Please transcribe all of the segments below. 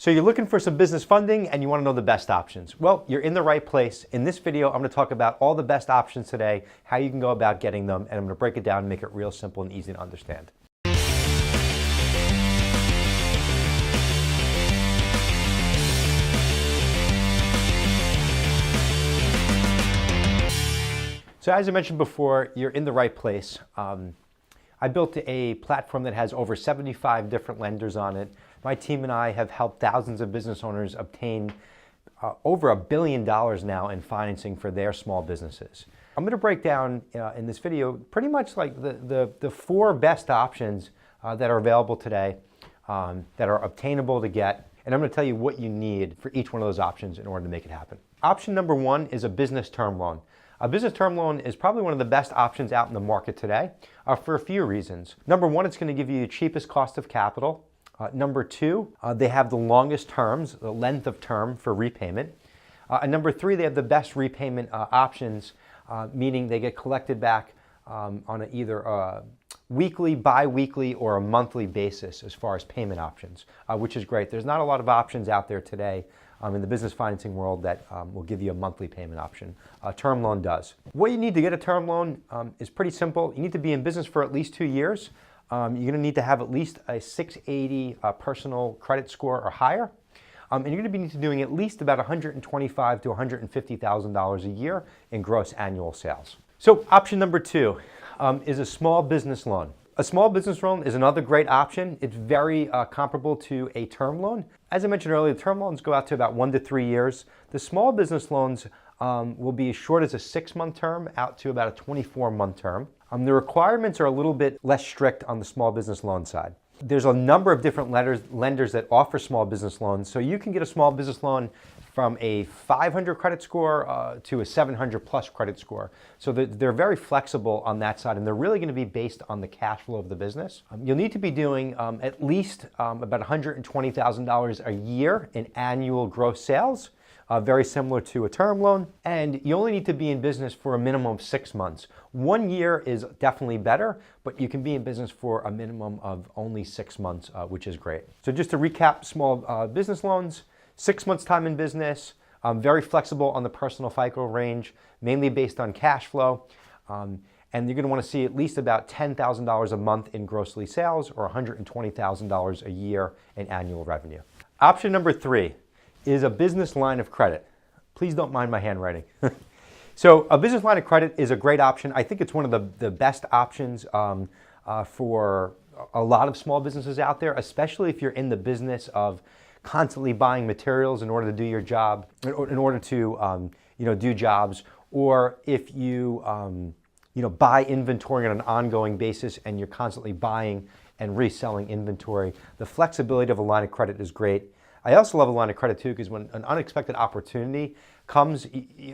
So you're looking for some business funding and you want to know the best options. Well, you're in the right place. In this video, I'm going to talk about all the best options today, how you can go about getting them, and I'm going to break it down and make it real simple and easy to understand. So as I mentioned before, you're in the right place. I built a platform that has over 75 different lenders on it. My team and I have helped thousands of business owners obtain over $1 billion now in financing for their small businesses. I'm going to break down in this video pretty much like the four best options that are available today that are obtainable to get. And I'm going to tell you what you need for each one of those options in order to make it happen. Option number one is a business term loan. A business term loan is probably one of the best options out in the market today for a few reasons. Number one, it's going to give you the cheapest cost of capital. Number two, they have the longest terms, the length of term for repayment. And number three, they have the best repayment options, meaning they get collected back on either a weekly, bi-weekly, or a monthly basis as far as payment options, which is great. There's not a lot of options out there today in the business financing world that will give you a monthly payment option. A term loan does. What you need to get a term loan is pretty simple. You need to be in business for at least 2 years. You're going to need to have at least a 680 personal credit score or higher. And you're going to be doing at least about $125,000 to $150,000 a year in gross annual sales. So option number two is a small business loan. A small business loan is another great option. It's very comparable to a term loan. As I mentioned earlier, term loans go out to about 1 to 3 years. The small business loans will be as short as a 6-month term out to about a 24-month term. The requirements are a little bit less strict on the small business loan side. There's a number of different lenders that offer small business loans. So you can get a small business loan from a 500 credit score to a 700 plus credit score. So they're very flexible on that side, and they're really going to be based on the cash flow of the business. You'll need to be doing at least about $120,000 a year in annual gross sales. Very similar to a term loan, and you only need to be in business for a minimum of 6 months. 1 year is definitely better, but you can be in business for a minimum of only 6 months, which is great. So just to recap, small business loans, 6 months time in business, very flexible on the personal FICO range, mainly based on cash flow, and you're going to want to see at least about $10,000 a month in grossly sales or $120,000 a year in annual revenue. Option number three is a business line of credit. Please don't mind my handwriting. So a business line of credit is a great option. I think it's one of the best options for a lot of small businesses out there, especially if you're in the business of constantly buying materials in order to do your job, in order to do jobs, or if you buy inventory on an ongoing basis and you're constantly buying and reselling inventory. The flexibility of a line of credit is great. I also love a line of credit too, because when an unexpected opportunity comes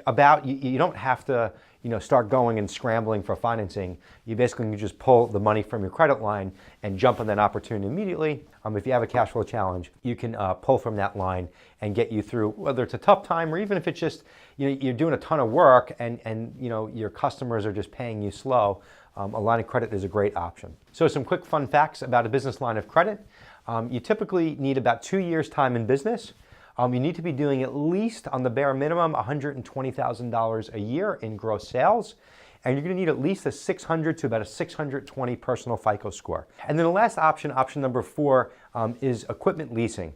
about, you don't have to start going and scrambling for financing. You basically can just pull the money from your credit line and jump on that opportunity immediately. If you have a cash flow challenge, you can pull from that line and get you through, whether it's a tough time or even if it's just you're doing a ton of work and your customers are just paying you slow. A line of credit is a great option. So some quick fun facts about a business line of credit. You typically need about 2 years time in business. You need to be doing at least, on the bare minimum, $120,000 a year in gross sales. And you're going to need at least a 600 to about a 620 personal FICO score. And then the last option, option number four, is equipment leasing.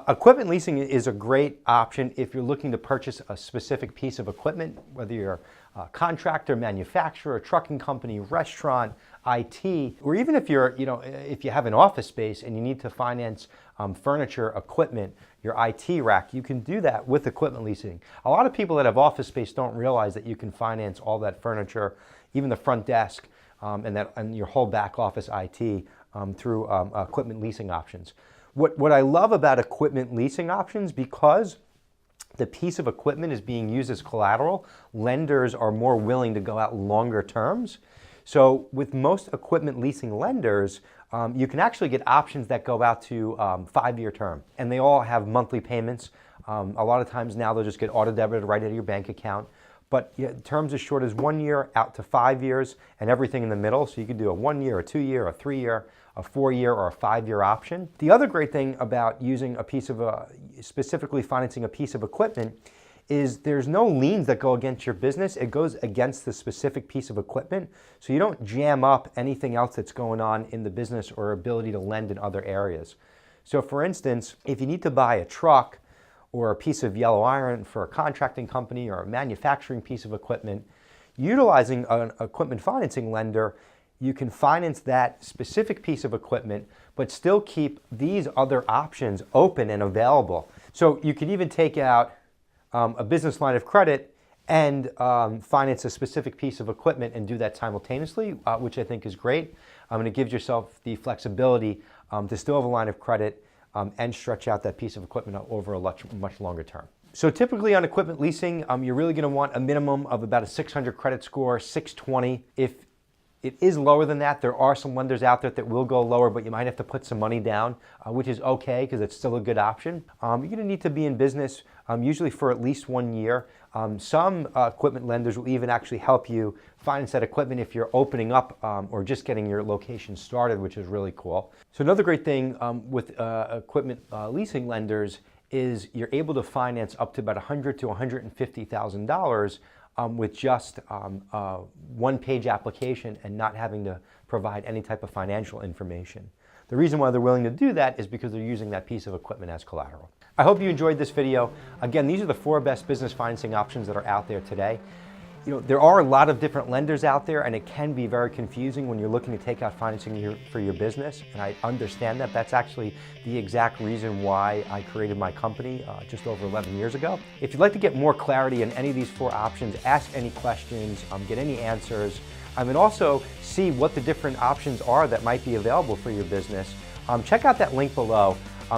Equipment leasing is a great option if you're looking to purchase a specific piece of equipment, whether you're a contractor, manufacturer, trucking company, restaurant, IT, or even if you're, if you have an office space and you need to finance furniture, equipment, your IT rack, you can do that with equipment leasing. A lot of people that have office space don't realize that you can finance all that furniture, even the front desk, and your whole back office IT through equipment leasing options. What I love about equipment leasing options, because the piece of equipment is being used as collateral, lenders are more willing to go out longer terms. So with most equipment leasing lenders, you can actually get options that go out to 5-year term, and they all have monthly payments. A lot of times now they'll just get auto debited right out of your bank account. But terms as short as 1 year out to 5 years and everything in the middle. So you could do a 1 year, a 2 year, a 3 year. a 4-year or a 5-year option. The other great thing about using specifically financing a piece of equipment is there's no liens that go against your business. It goes against the specific piece of equipment. So you don't jam up anything else that's going on in the business or ability to lend in other areas. So for instance, if you need to buy a truck or a piece of yellow iron for a contracting company or a manufacturing piece of equipment, utilizing an equipment financing lender, you can finance that specific piece of equipment, but still keep these other options open and available. So you could even take out a business line of credit and finance a specific piece of equipment and do that simultaneously, which I think is great. And it gives yourself the flexibility to still have a line of credit and stretch out that piece of equipment over a much longer term. So typically on equipment leasing, you're really going to want a minimum of about a 600 credit score, 620. If it is lower than that, there are some lenders out there that will go lower, but you might have to put some money down, which is okay because it's still a good option. You're going to need to be in business usually for at least 1 year. Some equipment lenders will even actually help you finance that equipment if you're opening up or just getting your location started, which is really cool. So another great thing with equipment leasing lenders is you're able to finance up to about $100,000 to $150,000 with just a one-page application and not having to provide any type of financial information. The reason why they're willing to do that is because they're using that piece of equipment as collateral. I hope you enjoyed this video. Again, these are the 4 best business financing options that are out there today. There are a lot of different lenders out there, and it can be very confusing when you're looking to take out financing for your business, and I understand that. That's actually the exact reason why I created my company just over 11 years ago. If you'd like to get more clarity on any of these 4 options, ask any questions, get any answers, and also see what the different options are that might be available for your business, check out that link below.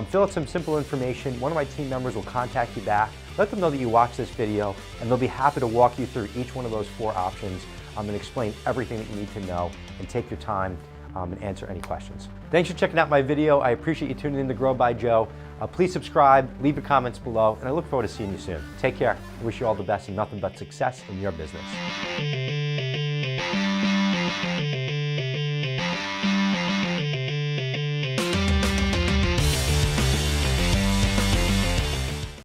Fill out some simple information. One of my team members will contact you back. Let them know that you watched this video, and they'll be happy to walk you through each one of those 4 options and explain everything that you need to know and take your time and answer any questions. Thanks for checking out my video. I appreciate you tuning in to Grow by Joe. Please subscribe, leave your comments below, and I look forward to seeing you soon. Take care. I wish you all the best and nothing but success in your business.